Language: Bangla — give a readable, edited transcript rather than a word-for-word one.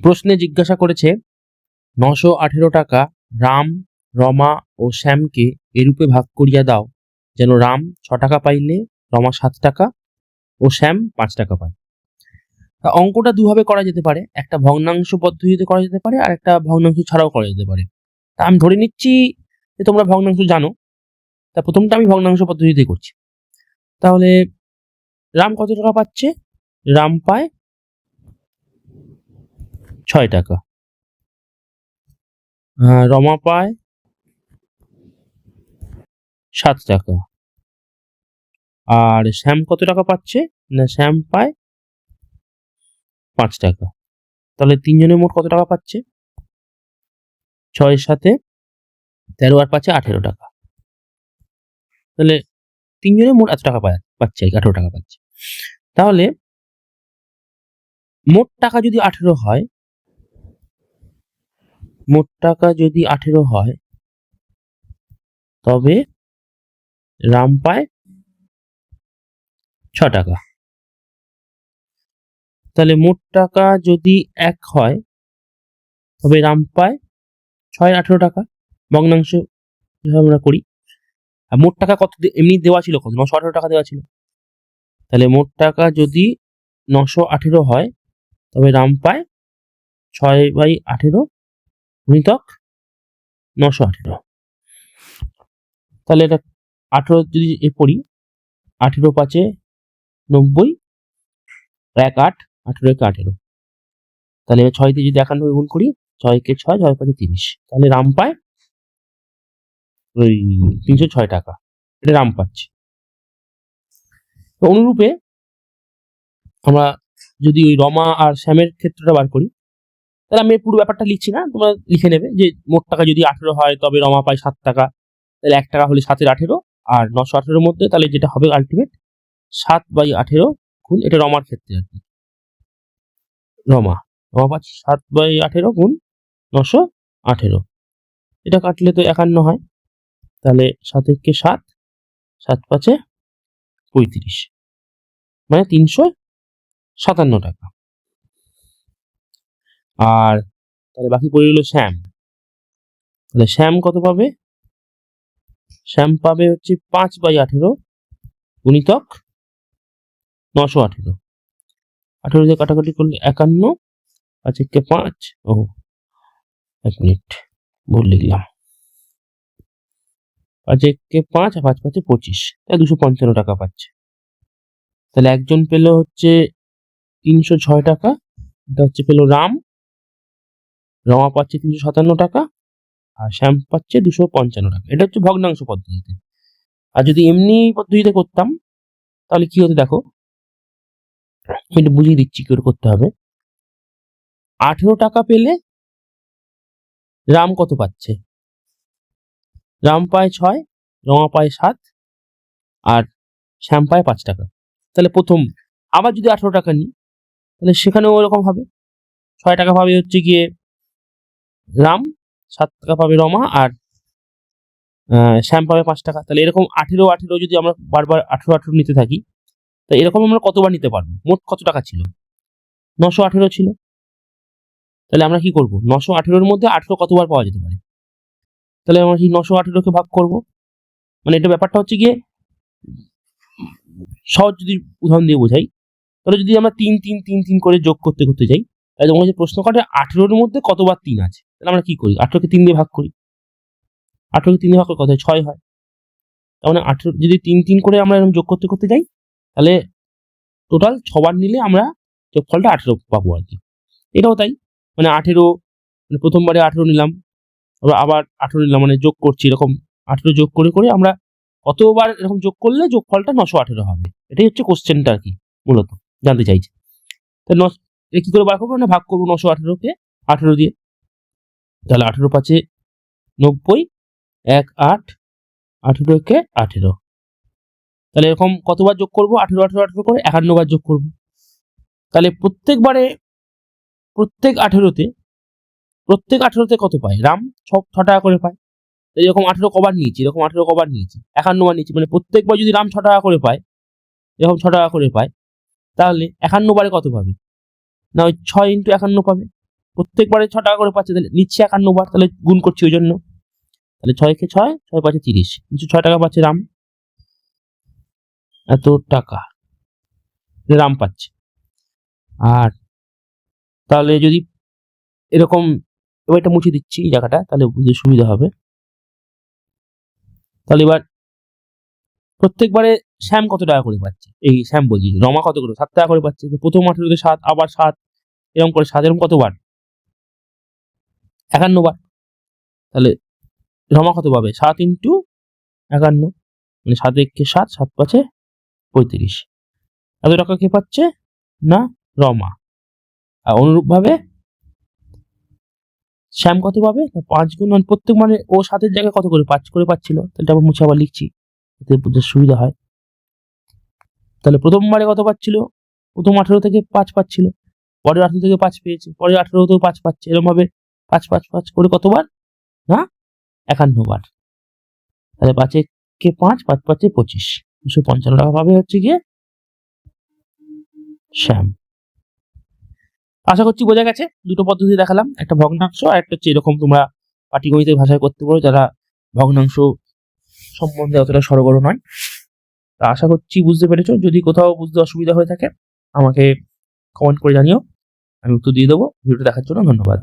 প্রশ্নে জিজ্ঞাসা করেছে 918 টাকা রাম, রমা ও শ্যামকে এরূপে ভাগ করিয়া দাও যেন রাম 6 টাকা পাইলে রমা 7 টাকা ও শ্যাম 5 টাকা পায়। অঙ্কটা দুভাবে করা যেতে পারে, একটা ভগ্নাংশ পদ্ধতিতে করা যেতে পারে আর একটা ভগ্নাংশ ছাড়াও করা যেতে পারে। তা আমি ধরে নিচ্ছি যে তোমরা ভগ্নাংশ জানো, তা প্রথমটা আমি ভগ্নাংশ পদ্ধতিতে করছি। তাহলে রাম কত টাকা পাচ্ছে? রাম পায় 6 টাকা, রমা পায় 7 টাকা, আর শ্যাম কত টাকা পাচ্ছে? না, শ্যাম পায় 5 টাকা। তাহলে তিনজনের মোট কত টাকা পাচ্ছে? 6 সাথে 13 আর 5 18 টাকা। তাহলে তিনজনের মোট এত টাকা পাচ্ছে, 18 টাকা পাচ্ছে। তাহলে মোট টাকা যদি 18 হয়, মোট টাকা যদি 18 হয় তবে রাম পায় 6 টাকা। তাহলে মোট টাকা যদি 1 হয় তবে রাম পায় 6 18 টাকা। ভগ্নাংশ আমরা করি। আর মোট টাকা কত এমনি দেওয়া ছিল? কত? 918 টাকা দেওয়া ছিল। তাহলে মোট টাকা যদি 918 হয় তবে রাম পায় 6/18 গুণিতক 918। তাহলে এটা 18 যদি পড়ি, 18 5 90, 1 8, 18 1 18। তাহলে 6 দিয়ে যদি 91 গুণ করি, 6 কে 6, 6 5 30, তাহলে রাম পায় ওই 306 টাকা। এটা রাম পাচ্ছে। তো অনুরূপে আমরা যদি ওই রমা আর শ্যামের ক্ষেত্রটা বার করি, তাহলে আমি পুরো ব্যাপারটা লিখছি না, তোমরা লিখে নেবে যে মোট টাকা যদি 18 হয় তবে রমা পায় 7 টাকা। তাহলে 1 টাকা হলে 7 এর 18 আর 918 মধ্যে তাহলে যেটা হবে আলটিমেট 7/18 গুণ, এটা রমার ক্ষেত্রে আর কি। রমা পাচ্ছে 7/18 গুণ 918। এটা কাটলে তো 51 হয়। তাহলে 7 একে 7, 7 5 35, মানে 357 টাকা। আর তাহলে বাকি পড়ে গেল শ্যাম। তাহলে শ্যাম কত পাবে? শ্যাম পাবে হচ্ছে 5/18 গুণিতক 918। 18 দিয়ে কাটাকাটি করলে 51, 5 একে 5, ও 1 মিনিট ভুল লিখলাম, 5 একে 5 আর 5 5 25, তাই 255 টাকা পাচ্ছে। তাহলে একজন পেল হচ্ছে 306 টাকা, এটা হচ্ছে পেল রাম, রমা পাচ্ছে 357 টাকা আর শ্যাম পাচ্ছে 255 টাকা। এটা হচ্ছে ভগ্নাংশ পদ্ধতিতে। আর যদি এমনি পদ্ধতিতে করতাম তাহলে কি হতো দেখো, আমি এটা বুঝিয়ে দিচ্ছি কি করে করতে হবে। 18 টাকা পেলে রাম কত পাচ্ছে? রাম পায় 6, রমা পায় 7 আর শ্যাম পায় 5 টাকা। তাহলে প্রথম আবার যদি 18 টাকা নিই তাহলে সেখানেও ওরকম হবে। 6 টাকা পাবে হচ্ছে গিয়ে রাম, 7 টাকা পাবে রমা আর শ্যাম পাবে 5 টাকা। তাহলে এরকম 18 যদি আমরা বারবার 18 নিতে থাকি, তো এরকম আমরা কতবার নিতে পারবো? মোট কত টাকা ছিল? 918 ছিল। তাহলে আমরা কি করব? 918 এর মধ্যে 18 কতবার পাওয়া যেতে পারে? তাহলে আমরা সেই 918 কে ভাগ করব। মানে এটা ব্যাপারটা হচ্ছে গিয়ে সহজ যদি উদাহরণ দিয়ে বোঝাই, তাহলে যদি আমরা 3 3 3 3 করে যোগ করতে করতে যাই, তাহলে তোমার যে প্রশ্ন কাটে 18 এর মধ্যে কতবার 3 আছে, তাহলে আমরা কি করি? 18 কে 3 দিয়ে ভাগ করি। 18 কে 3 দিয়ে ভাগ করলে কত হয়? 6 হয়। তার মানে 18 যদি 3 3 করে আমরা এরকম যোগ করতে করতে যাই, তাহলে টোটাল 6 বার নিলে আমরা যোগফলটা 18 পাবো আর কি। এটাও তাই, মানে 18, মানে প্রথমবারে 18 নিলাম, আবার 18 নিলাম, মানে যোগ করছি এরকম 18 যোগ করে করে আমরা কতবার এরকম যোগ করলে যোগফলটা 918 হবে। এটাই হচ্ছে কোশ্চেনটা আর কি, মূলত জানতে চাইছে। তো কি করে বার করবো? না ভাগ করবো 918 কে 18 দিয়ে। তাহলে 18 5 90, 1 8, 18 একে 18। তাহলে এরকম কতবার যোগ করবো? 18 18 18 করে 51 বার যোগ করবো। তাহলে প্রত্যেকবারে প্রত্যেক 18তে কত পায়? রাম 6 টাকা করে পায়। এরকম 18 কবার নিয়েছি, এরকম 18 কবার নিয়েছি, 51 বার নিয়েছি, মানে প্রত্যেকবার যদি রাম 6 টাকা করে পায়, এরকম 6 টাকা করে পায়, তাহলে 51 বারে কত পাবে? না ওই 6 ইন্টু 51 পাবে, প্রত্যেকবারে 6 টাকা করে পাচ্ছে, তাহলে নিচ্ছে 51 বার, তাহলে গুণ করছি ওই জন্য। তাহলে 6 কে 6, 6 পাচ্ছে 30, 6 টাকা পাচ্ছে রাম, এত টাকা রাম পাচ্ছে। আর তাহলে যদি এরকম, এবার এটা মুছে দিচ্ছি এই জায়গাটা, তাহলে বুঝতে সুবিধা হবে। তাহলে এবার প্রত্যেকবারে শ্যাম কত টাকা করে পাচ্ছে, এই শ্যাম বলছি, রমা কত করে 7 টাকা করে পাচ্ছে। প্রথম 18তে 7, আবার 7, এরকম করে 7, এরকম কতবার 51 বার। তাহলে রমা কত পাবে 7 ইন্টু 51, মানে 7 একে 7, 7 পাচ্ছে 35, এত টাকা কে পাচ্ছে না রমা। আর অনুরূপ ভাবে শ্যাম কত পাবে, 5 গুণ, মানে প্রত্যেক মানে ও 7 জায়গায় কত করে 5 করে পাচ্ছিল, তাহলে আবার মুছে আবার লিখছি এতে বুঝতে সুবিধা হয়। তাহলে প্রথমবারে কত পাচ্ছিল, প্রথম 18 থেকে 5 পাচ্ছিল, পরের 18 থেকে 5 পেয়েছে, পরের 18তেও 5 পাচ্ছে, এরকম ভাবে 5 5 5 করে কতবার না 51 বার। তাহলে 5 কে 5, 5 পাচ্ছে 25, 255 টাকা পাবে হচ্ছে গিয়ে শ্যাম। আশা করছি বোঝা গেছে, দুটো পদ্ধতি দেখালাম, একটা ভগ্নাংশ আর একটা হচ্ছে এরকম তোমরা পাটিগণিতের ভাষায় করতে পারো যারা ভগ্নাংশ সম্বন্ধে অতটা সরগর নয়। তা আশা করছি বুঝতে পেরেছো। যদি কোথাও বুঝতে অসুবিধা হয়ে থাকে আমাকে কমেন্ট করে জানিও, আমি উত্তর দিয়ে দেবো। ভিডিওটা দেখার জন্য ধন্যবাদ।